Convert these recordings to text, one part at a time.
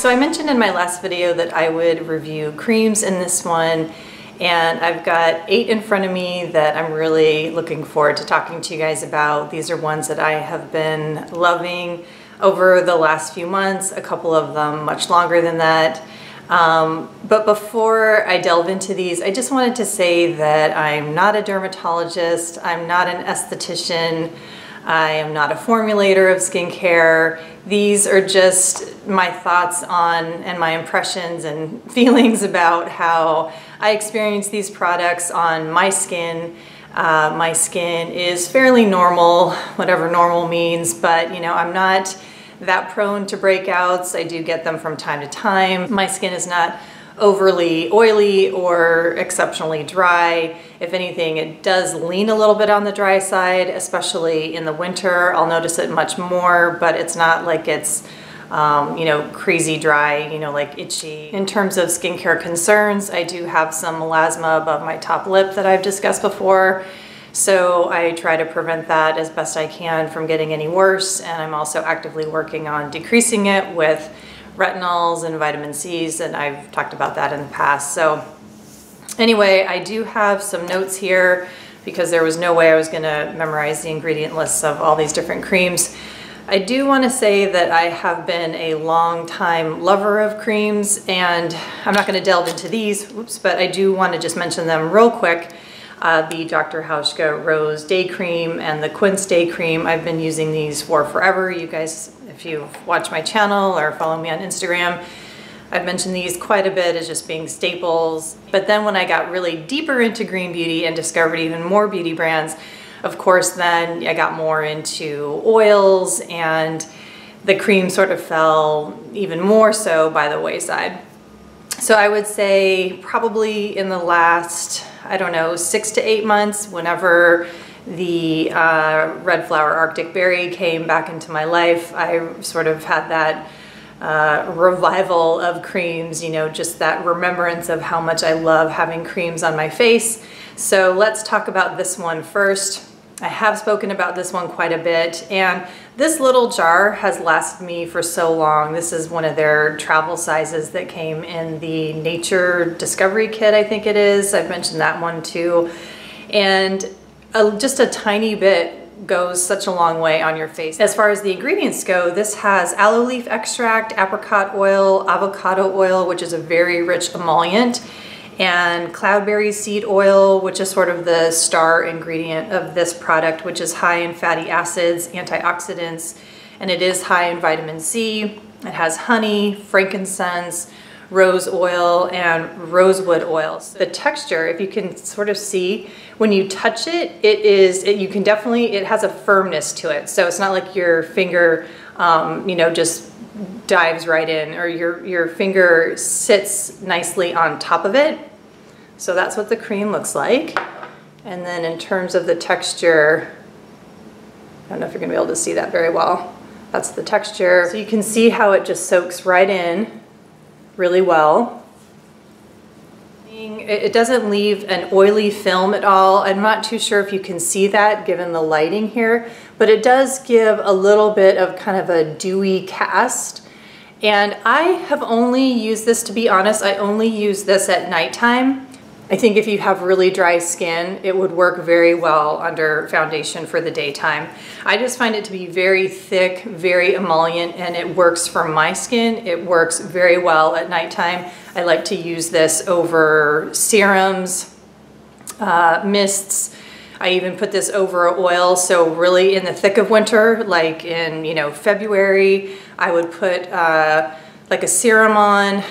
So I mentioned in my last video that I would review creams in this one, and I've got 8 in front of me that I'm really looking forward to talking to you guys about. These are ones that I have been loving over the last few months, a couple of them much longer than that. But before I delve into these, I just wanted to say that I'm not a dermatologist, I'm not an esthetician, I am not a formulator of skincare. These are just my thoughts on and my impressions and feelings about how I experience these products on my skin. My skin is fairly normal, whatever normal means, but you know, I'm not that prone to breakouts. I do get them from time to time. My skin is not overly oily or exceptionally dry. If anything, it does lean a little bit on the dry side, especially in the winter. I'll notice it much more, but it's not like it's you know, crazy dry, you know, like itchy. In terms of skincare concerns, I do have some melasma above my top lip that I've discussed before. So I try to prevent that as best I can from getting any worse, and I'm also actively working on decreasing it with retinols and vitamin C's, and I've talked about that in the past. So anyway, I do have some notes here because there was no way I was going to memorize the ingredient lists of all these different creams. I do want to say that I have been a long time lover of creams, and I'm not going to delve into these, but I do want to just mention them real quick. The Dr. Hauschka Rose Day Cream and the Quince Day Cream, I've been using these for forever. You guys, if you watch my channel or follow me on Instagram, I've mentioned these quite a bit as just being staples. But then when I got really deeper into green beauty and discovered even more beauty brands, of course, then I got more into oils, and the cream sort of fell even more so by the wayside. So I would say probably in the last, I don't know, 6 to 8 months, whenever the Red Flower Arctic Berry came back into my life, I sort of had that revival of creams, you know, just that remembrance of how much I love having creams on my face. So let's talk about this one first. I have spoken about this one quite a bit, and this little jar has lasted me for so long. This is one of their travel sizes that came in the Nature Discovery Kit, I think it is. I've mentioned that one too. And just a tiny bit goes such a long way on your face. As far as the ingredients go, this has aloe leaf extract, apricot oil, avocado oil, which is a very rich emollient, and cloudberry seed oil, which is sort of the star ingredient of this product, which is high in fatty acids, antioxidants, and it is high in vitamin C. It has honey, frankincense, rose oil, and rosewood oils. The texture, if you can sort of see, when you touch it, it has a firmness to it. So it's not like your finger, you know, just dives right in, or your finger sits nicely on top of it. So that's what the cream looks like. And then in terms of the texture, I don't know if you're gonna be able to see that very well. That's the texture. So you can see how it just soaks right in really well. It doesn't leave an oily film at all. I'm not too sure if you can see that given the lighting here, but it does give a little bit of kind of a dewy cast. And I have only used this, to be honest, I only use this at nighttime. I think if you have really dry skin, it would work very well under foundation for the daytime. I just find it to be very thick, very emollient, and it works for my skin. It works very well at nighttime. I like to use this over serums, mists. I even put this over oil. So really in the thick of winter, like in, you know, February, I would put like a serum on,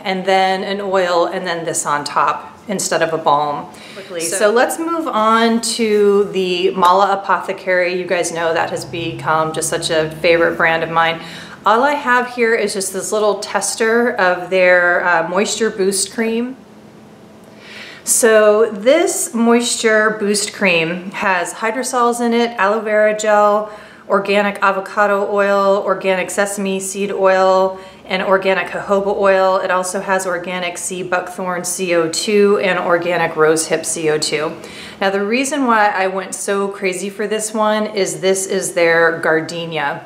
and then an oil, and then this on top instead of a balm. So let's move on to the Mala Apothecary. You guys know that has become just such a favorite brand of mine. All I have here is just this little tester of their Moisture Boost Cream. So this Moisture Boost Cream has hydrosols in it, aloe vera gel, organic avocado oil, organic sesame seed oil, and organic jojoba oil. It also has organic sea buckthorn CO2 and organic rosehip CO2. Now the reason why I went so crazy for this one is this is their Gardenia.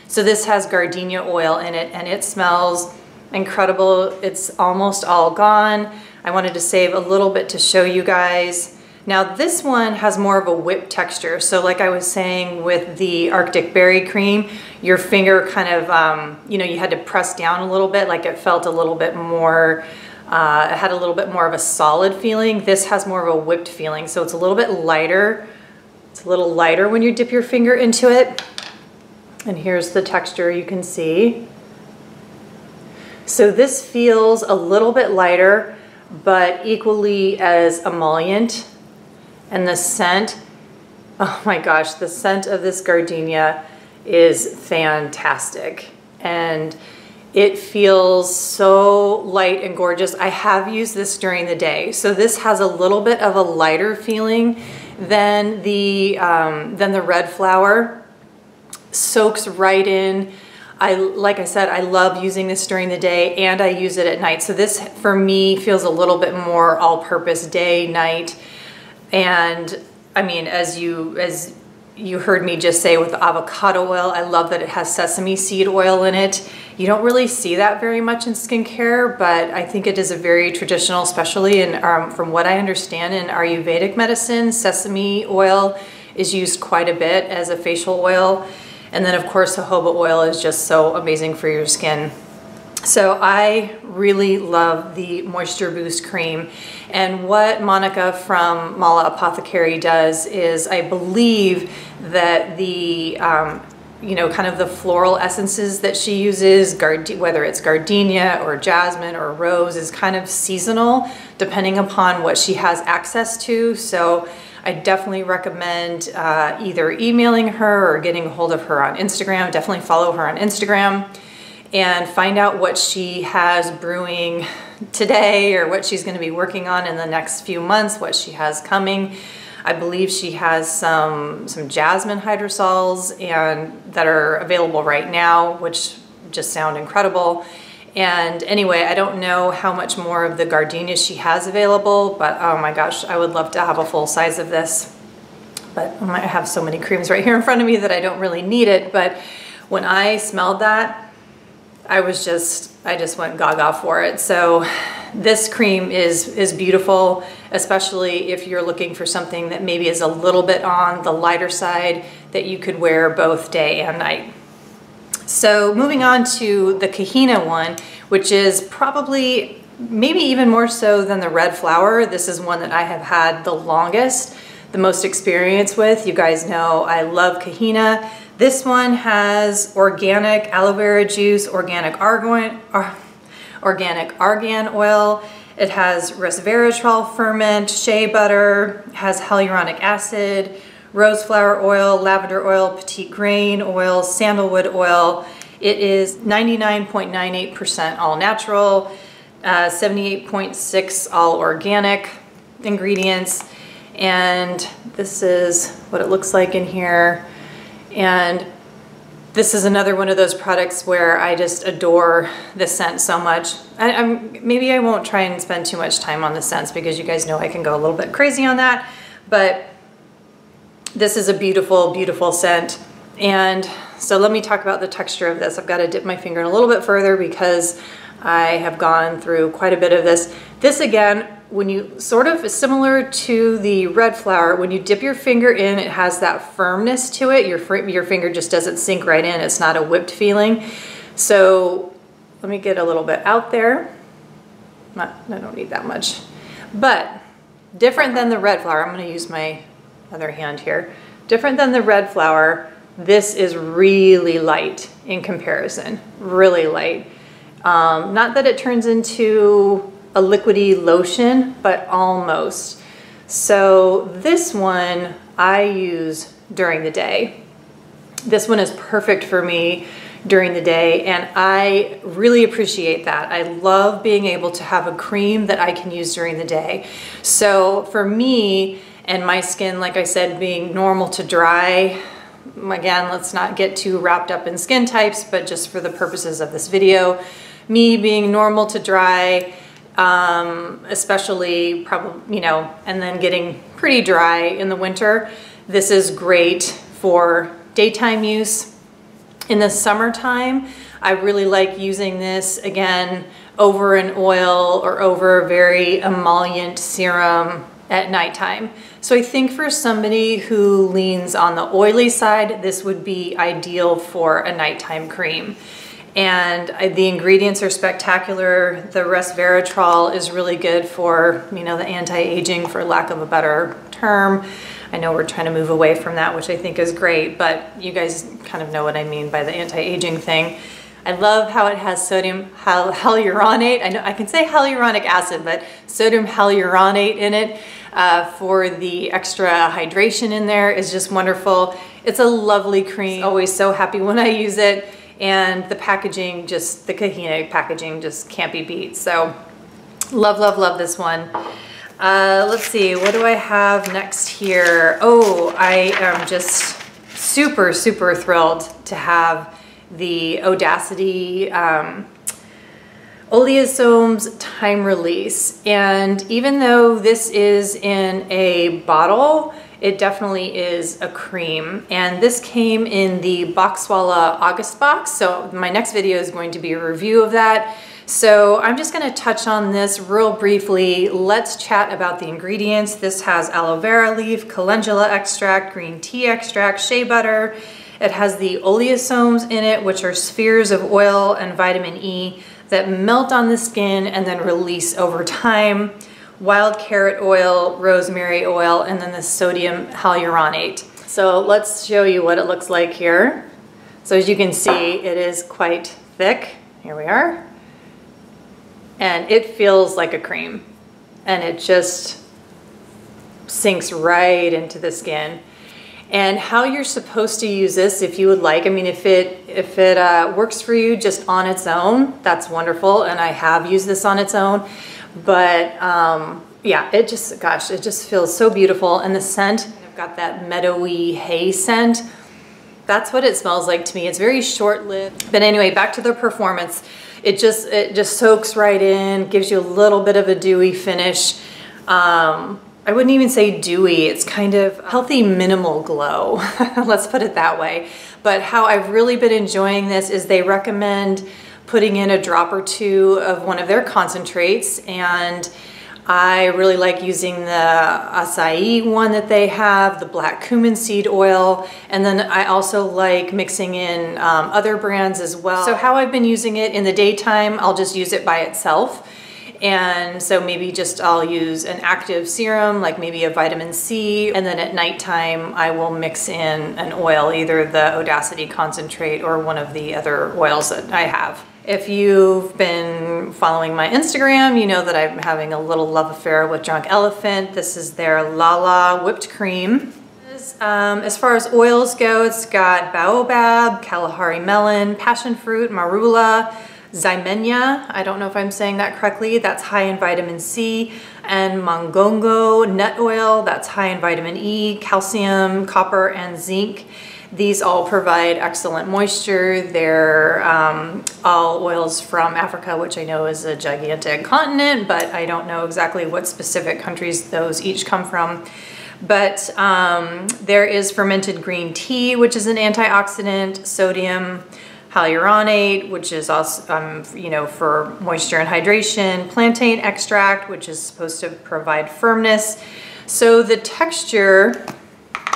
So this has gardenia oil in it, and it smells incredible. It's almost all gone. I wanted to save a little bit to show you guys. Now this one has more of a whipped texture. So like I was saying with the Arctic Berry Cream, your finger kind of, you know, you had to press down a little bit, like it felt a little bit more, it had a little bit more of a solid feeling. This has more of a whipped feeling. So it's a little bit lighter. It's a little lighter when you dip your finger into it. And here's the texture you can see. So this feels a little bit lighter, but equally as emollient. And the scent, oh my gosh, the scent of this gardenia is fantastic. And it feels so light and gorgeous. I have used this during the day. So this has a little bit of a lighter feeling than the red flower. Soaks right in. Like I said, I love using this during the day and I use it at night. So this for me feels a little bit more all-purpose day, night. And I mean, as you heard me just say with the avocado oil, I love that it has sesame seed oil in it. You don't really see that very much in skincare, but I think it is a very traditional, especially in, from what I understand in Ayurvedic medicine, sesame oil is used quite a bit as a facial oil. And then of course, jojoba oil is just so amazing for your skin. So I really love the Moisture Boost Cream. And what Monica from Mala Apothecary does is I believe that the, you know, kind of the floral essences that she uses, whether it's gardenia or jasmine or rose, is kind of seasonal depending upon what she has access to. So I definitely recommend either emailing her or getting a hold of her on Instagram. Definitely follow her on Instagram and find out what she has brewing today or what she's going to be working on in the next few months, what she has coming. I believe she has some jasmine hydrosols and that are available right now, which just sound incredible. And anyway, I don't know how much more of the gardenia she has available, but oh my gosh, I would love to have a full size of this. But I have so many creams right here in front of me that I don't really need it. But when I smelled that, I just went gaga for it. So this cream is beautiful, especially if you're looking for something that maybe is a little bit on the lighter side that you could wear both day and night. So moving on to the Kahina one, which is probably maybe even more so than the red flower. This is one that I have had the longest, the most experience with. You guys know I love Kahina. This one has organic aloe vera juice, organic argan oil. It has resveratrol ferment, shea butter, has hyaluronic acid, rose flower oil, lavender oil, petite grain oil, sandalwood oil. It is 99.98% all natural, 78.6 all organic ingredients. And this is what it looks like in here. And this is another one of those products where I just adore the scent so much. Maybe I won't try and spend too much time on the scents because you guys know I can go a little bit crazy on that, but this is a beautiful, beautiful scent. And so let me talk about the texture of this. I've got to dip my finger in a little bit further because I have gone through quite a bit of this. This again, when you sort of similar to the red flower, when you dip your finger in, it has that firmness to it. Your finger just doesn't sink right in. It's not a whipped feeling. So let me get a little bit out there. I don't need that much, but different than the red flower. I'm going to use my other hand here. Different than the red flower, this is really light in comparison, really light. Not that it turns into a liquidy lotion, but almost. So this one I use during the day. This one is perfect for me during the day, and I really appreciate that. I love being able to have a cream that I can use during the day. So for me and my skin, like I said, being normal to dry, again, let's not get too wrapped up in skin types, but just for the purposes of this video, me being normal to dry, especially probably, you know, and then getting pretty dry in the winter. This is great for daytime use. In the summertime, I really like using this, again, over an oil or over a very emollient serum at nighttime. So I think for somebody who leans on the oily side, this would be ideal for a nighttime cream. And the ingredients are spectacular. The resveratrol is really good for, you know, the anti-aging, for lack of a better term. I know we're trying to move away from that, which I think is great, but you guys kind of know what I mean by the anti-aging thing. I love how it has sodium hyaluronate. I know I can say hyaluronic acid, but sodium hyaluronate in it for the extra hydration in there is just wonderful. It's a lovely cream. Always so happy when I use it. And the packaging, just the Kahina packaging just can't be beat. So love, love, love this one. Let's see, what do I have next here? Oh, I am just super, super thrilled to have the Audacity Oleosomes Time Release. And even though this is in a bottle, it definitely is a cream. And this came in the Boxwalla August box. So my next video is going to be a review of that. So I'm just gonna touch on this real briefly. Let's chat about the ingredients. This has aloe vera leaf, calendula extract, green tea extract, shea butter. It has the oleosomes in it, which are spheres of oil and vitamin E that melt on the skin and then release over time. Wild carrot oil, rosemary oil, and then the sodium hyaluronate. So let's show you what it looks like here. So as you can see, it is quite thick. Here we are. And it feels like a cream. And it just sinks right into the skin. And how you're supposed to use this, if you would like, I mean, if it works for you just on its own, that's wonderful. And I have used this on its own. But yeah, it just, gosh, it just feels so beautiful. And the scent, I've got that meadowy hay scent. That's what it smells like to me. It's very short-lived. But anyway, back to the performance. It just soaks right in, gives you a little bit of a dewy finish. I wouldn't even say dewy, it's kind of healthy minimal glow. Let's put it that way. But how I've really been enjoying this is they recommend putting in a drop or two of one of their concentrates, and I really like using the acai one that they have, the black cumin seed oil, and then I also like mixing in other brands as well. So how I've been using it in the daytime, I'll just use it by itself. And so maybe just I'll use an active serum, like maybe a vitamin C, and then at nighttime I will mix in an oil, either the Audacity concentrate or one of the other oils that I have. If you've been following my Instagram, you know that I'm having a little love affair with Drunk Elephant. This is their Lala whipped cream. As far as oils go, it's got baobab, Kalahari melon, passion fruit, marula, Zymenia, I don't know if I'm saying that correctly, that's high in vitamin C, and mongongo nut oil, that's high in vitamin E, calcium, copper, and zinc. These all provide excellent moisture. They're all oils from Africa, which I know is a gigantic continent, but I don't know exactly what specific countries those each come from. But there is fermented green tea, which is an antioxidant, sodium hyaluronate, which is also, you know, for moisture and hydration, plantain extract, which is supposed to provide firmness. So the texture,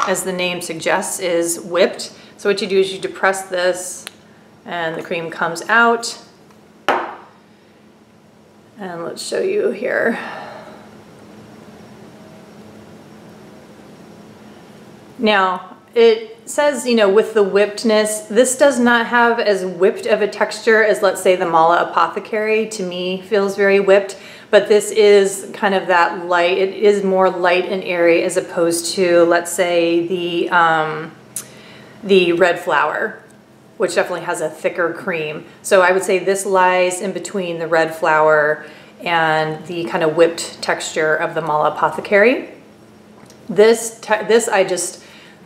as the name suggests, is whipped. So what you do is you depress this and the cream comes out. And let's show you here. Now, it says, you know, with the whippedness, this does not have as whipped of a texture as, let's say, the Mala Apothecary. To me, feels very whipped, but this is kind of that light. It is more light and airy as opposed to, let's say, the Red Flower, which definitely has a thicker cream. So I would say this lies in between the Red Flower and the kind of whipped texture of the Mala Apothecary.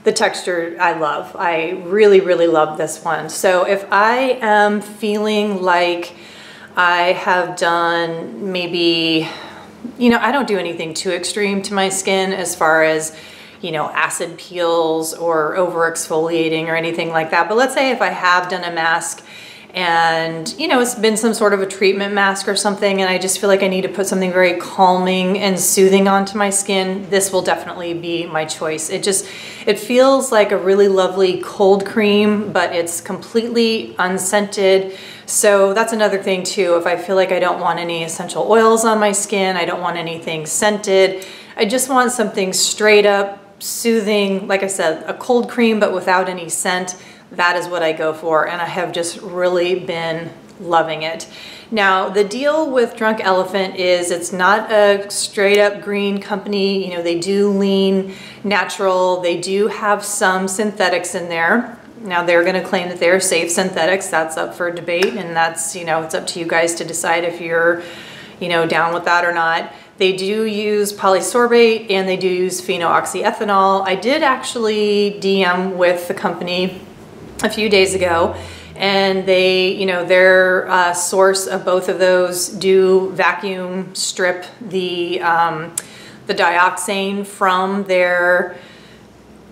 The texture I love. I really, really love this one. So if I am feeling like I have done maybe, you know, I don't do anything too extreme to my skin as far as, you know, acid peels or over exfoliating or anything like that. But let's say if I have done a mask and you know, it's been some sort of a treatment mask or something, and I just feel like I need to put something very calming and soothing onto my skin, this will definitely be my choice. It feels like a really lovely cold cream, but it's completely unscented. So that's another thing too. If I feel like I don't want any essential oils on my skin, I don't want anything scented, I just want something straight up soothing, like I said, a cold cream but without any scent. That is what I go for, and I have just really been loving it. Now, the deal with Drunk Elephant is it's not a straight up green company. You know, they do lean natural. They do have some synthetics in there. Now, they're going to claim that they're safe synthetics. That's up for debate, and that's, you know, it's up to you guys to decide if you're, you know, down with that or not. They do use polysorbate and they do use phenoxyethanol. I did actually DM with the company a few days ago, and they, you know, their source of both of those do vacuum strip the dioxane from their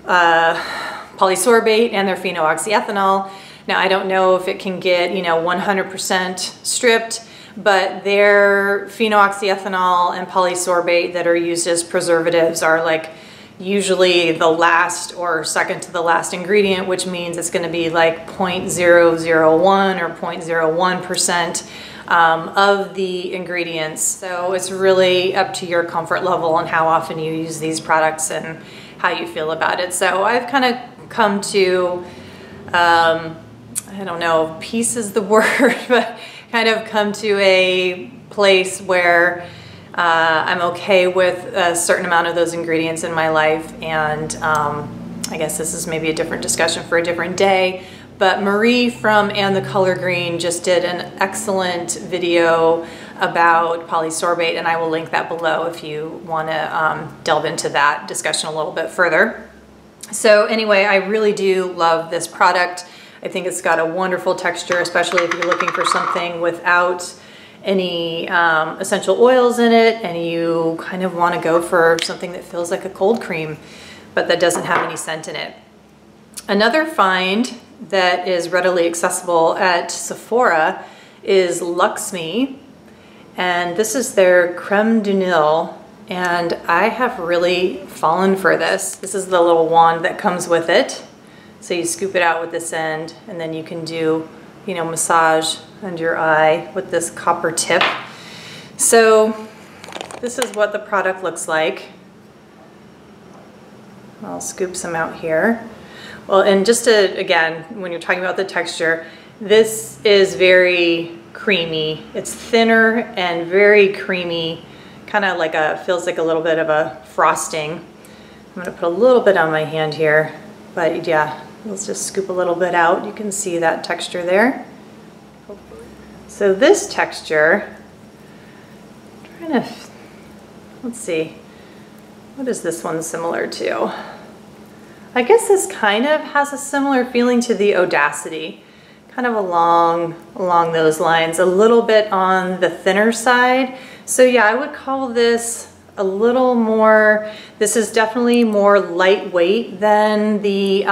polysorbate and their phenoxyethanol. Now, I don't know if it can get, you know, 100% stripped, but their phenoxyethanol and polysorbate that are used as preservatives are like usually the last or second to the last ingredient, which means it's going to be like 0.001 or 0.01% of the ingredients. So it's really up to your comfort level and how often you use these products and how you feel about it. So I've kind of come to, I don't know, peace is the word, but kind of come to a place where I'm okay with a certain amount of those ingredients in my life, and I guess this is maybe a different discussion for a different day, but Marie from And the Color Green just did an excellent video about polysorbate, and I will link that below if you want to delve into that discussion a little bit further. So anyway, I really do love this product. I think it's got a wonderful texture, especially if you're looking for something without any essential oils in it, and you kind of want to go for something that feels like a cold cream, but that doesn't have any scent in it. Another find that is readily accessible at Sephora is Luxme, and this is their creme de nil, and I have really fallen for this. This is the little wand that comes with it. So you scoop it out with this end, and then you can do, you know, massage under your eye with this copper tip. So this is what the product looks like. I'll scoop some out here. Well, and just to, again, when you're talking about the texture, this is very creamy. It's thinner and very creamy, kind of like feels like a little bit of a frosting. I'm gonna put a little bit on my hand here, but yeah, let's just scoop a little bit out. You can see that texture there. So this texture, let's see, what is this one similar to? I guess this kind of has a similar feeling to the Audacity, kind of along those lines, a little bit on the thinner side. So yeah, I would call this a little more, this is definitely more lightweight than the,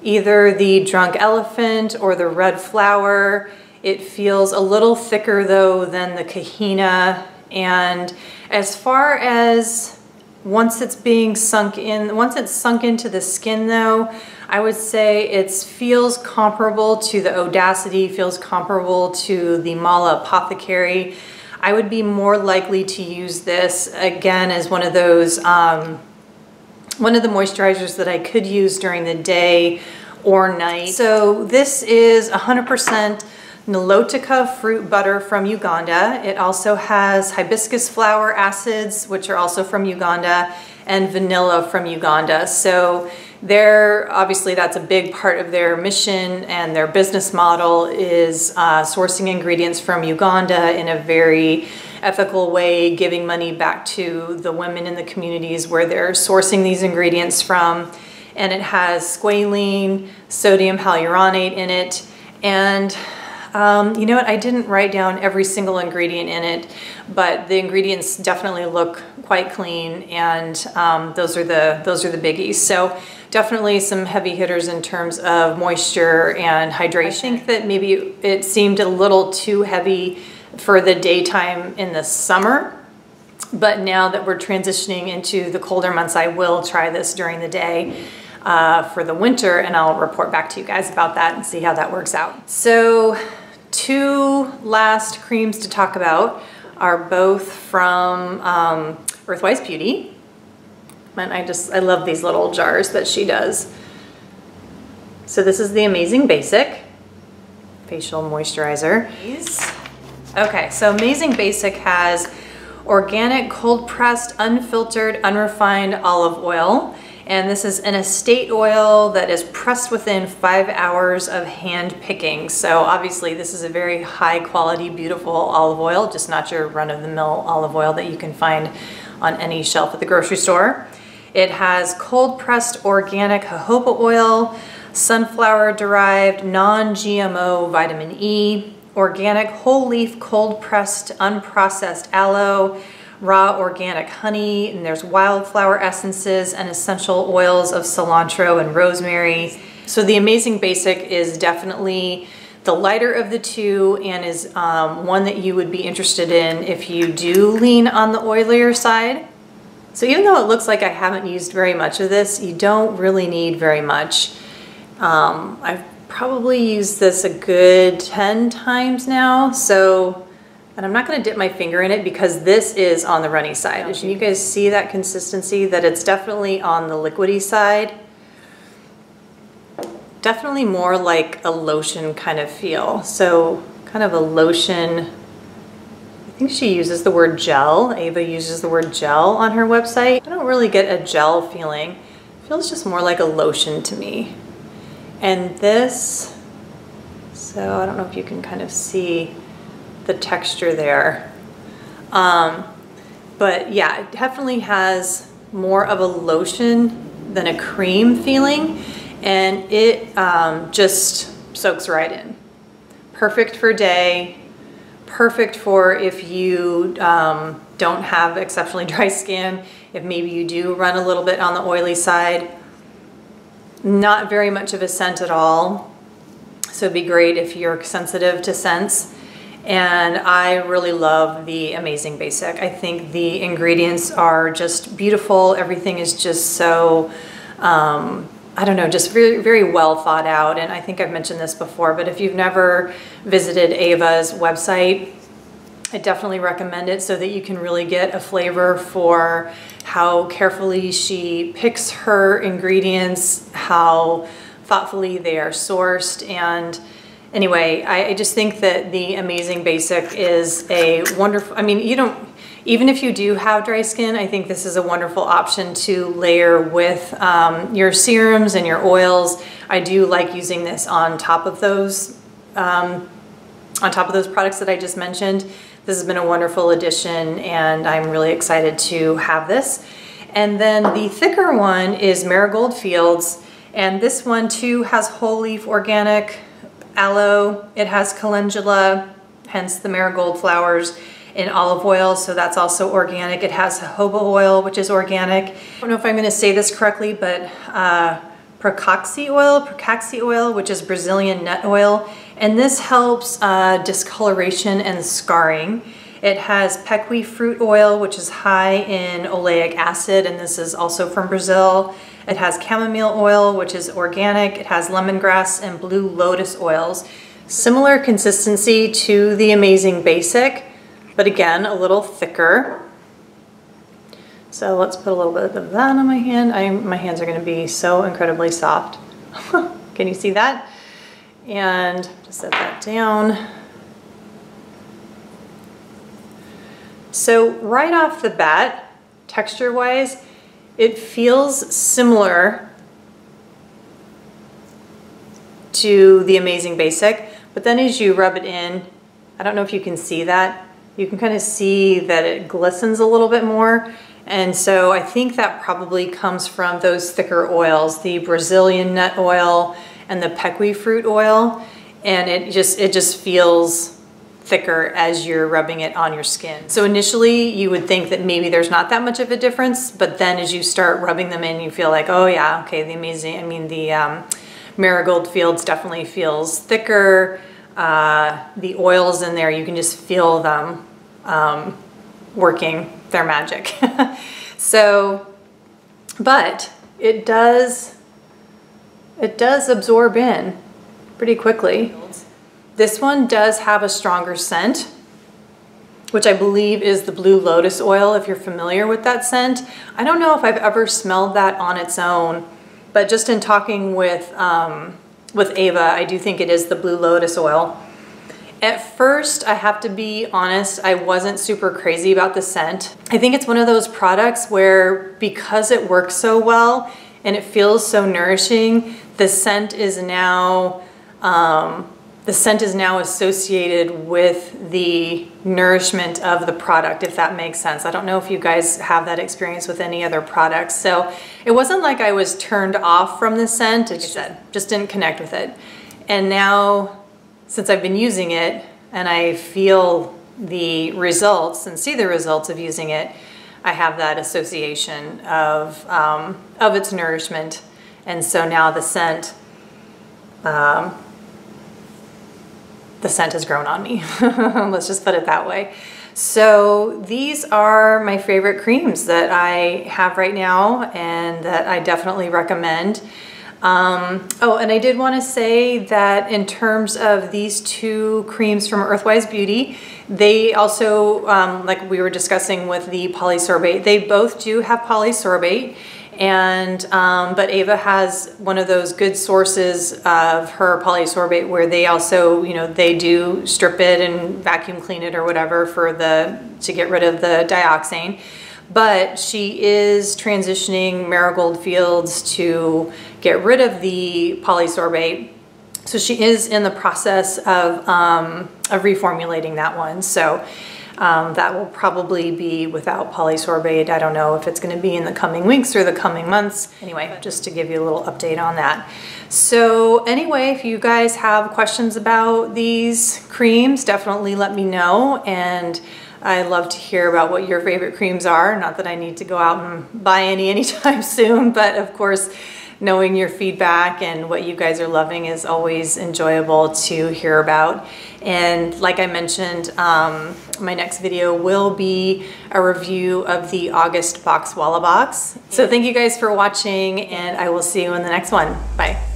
either the Drunk Elephant or the Red Flower. It feels a little thicker though than the Kahina. And as far as once it's sunk into the skin though, I would say it feels comparable to the Audacity, feels comparable to the Mala Apothecary. I would be more likely to use this again as one of those, one of the moisturizers that I could use during the day or night. So this is 100% Nilotica fruit butter from Uganda. It also has hibiscus flower acids, which are also from Uganda, and vanilla from Uganda. So obviously that's a big part of their mission, and their business model is sourcing ingredients from Uganda in a very ethical way, giving money back to the women in the communities where they're sourcing these ingredients from. And it has squalene, sodium hyaluronate in it, and You know what, I didn't write down every single ingredient in it, but the ingredients definitely look quite clean, and those are the biggies. So definitely some heavy hitters in terms of moisture and hydration. I think that maybe it seemed a little too heavy for the daytime in the summer, but now that we're transitioning into the colder months, I will try this during the day for the winter, and I'll report back to you guys about that and see how that works out. So 2 last creams to talk about are both from Earthwise Beauty. And I love these little jars that she does. So this is the Amazing Basic Facial Moisturizer. Okay, so Amazing Basic has organic, cold-pressed, unfiltered, unrefined olive oil. And this is an estate oil that is pressed within 5 hours of hand picking. So obviously this is a very high quality, beautiful olive oil, just not your run-of-the-mill olive oil that you can find on any shelf at the grocery store. It has cold-pressed organic jojoba oil, sunflower-derived non-GMO vitamin E, organic whole leaf cold-pressed unprocessed aloe, raw organic honey, and there's wildflower essences and essential oils of cilantro and rosemary. So the Amazing Basic is definitely the lighter of the two, and is one that you would be interested in if you do lean on the oilier side. So even though it looks like I haven't used very much of this, you don't really need very much. I've probably used this a good 10 times now, and I'm not going to dip my finger in it because this is on the runny side. Can you guys see that consistency, that it's definitely on the liquidy side? Definitely more like a lotion kind of feel. So kind of a lotion. I think she uses the word gel. Ava uses the word gel on her website. I don't really get a gel feeling. It feels just more like a lotion to me. And this, so I don't know if you can kind of see the texture there. But yeah, it definitely has more of a lotion than a cream feeling, and it just soaks right in. Perfect for day, perfect for if you don't have exceptionally dry skin, if maybe you do run a little bit on the oily side. Not very much of a scent at all, so it'd be great if you're sensitive to scents. And I really love the Amazing Basic. I think the ingredients are just beautiful. Everything is just so, I don't know, just very, very well thought out. And I think I've mentioned this before, but if you've never visited Ava's website, I definitely recommend it so that you can really get a flavor for how carefully she picks her ingredients, how thoughtfully they are sourced. And anyway, I just think that the Amazing Basic is a wonderful, I mean, even if you do have dry skin, I think this is a wonderful option to layer with your serums and your oils. I do like using this on top of those products that I just mentioned. This has been a wonderful addition, and I'm really excited to have this. And then the thicker one is Marigold Fields, and this one too has whole leaf organic aloe. It has calendula, hence the marigold flowers, in olive oil, so that's also organic. It has jojoba oil, which is organic. I don't know if I'm going to say this correctly, but Pracaxi oil, which is Brazilian nut oil, and this helps discoloration and scarring. It has pequi fruit oil, which is high in oleic acid, and this is also from Brazil. It has chamomile oil, which is organic. It has lemongrass and blue lotus oils. Similar consistency to the Amazing Basic, but again, a little thicker. So let's put a little bit of that on my hand. My hands are going to be so incredibly soft. Can you see that? And just set that down. So right off the bat, texture-wise, it feels similar to the Amazing Basic, but then as you rub it in, I don't know if you can see that. You can kind of see that it glistens a little bit more. And so I think that probably comes from those thicker oils, the Brazilian nut oil and the pequi fruit oil. and it just feels thicker as you're rubbing it on your skin. So initially you would think that maybe there's not that much of a difference, but then as you start rubbing them in, you feel like, oh yeah, okay, the Marigold Fields definitely feels thicker. The oils in there, you can just feel them working their magic. So, but it does absorb in pretty quickly. This one does have a stronger scent, which I believe is the Blue Lotus oil, if you're familiar with that scent. I don't know if I've ever smelled that on its own, but just in talking with Ava, I do think it is the Blue Lotus oil. At first, I have to be honest, I wasn't super crazy about the scent. I think it's one of those products where because it works so well and it feels so nourishing, the scent is now associated with the nourishment of the product, if that makes sense. I don't know if you guys have that experience with any other products. So it wasn't like I was turned off from the scent, like I said, just didn't connect with it. And now, since I've been using it and I feel the results and see the results of using it, I have that association of its nourishment. And so now the scent has grown on me. Let's just put it that way. So these are my favorite creams that I have right now and that I definitely recommend. Oh, and I did want to say that in terms of these two creams from Earthwise Beauty, they also, like we were discussing with the polysorbate, they both do have polysorbate. And but Ava has one of those good sources of her polysorbate where they also, you know, they do strip it and vacuum clean it or whatever to get rid of the dioxane. But she is transitioning Marigold Fields to get rid of the polysorbate. So she is in the process of reformulating that one. So that will probably be without polysorbate. I don't know if it's going to be in the coming weeks or the coming months. Anyway, just to give you a little update on that. So anyway, if you guys have questions about these creams, definitely let me know. And I love to hear about what your favorite creams are. Not that I need to go out and buy any anytime soon, but of course, knowing your feedback and what you guys are loving is always enjoyable to hear about. And like I mentioned, my next video will be a review of the August Box Walla box. So thank you guys for watching, and I will see you in the next one. Bye.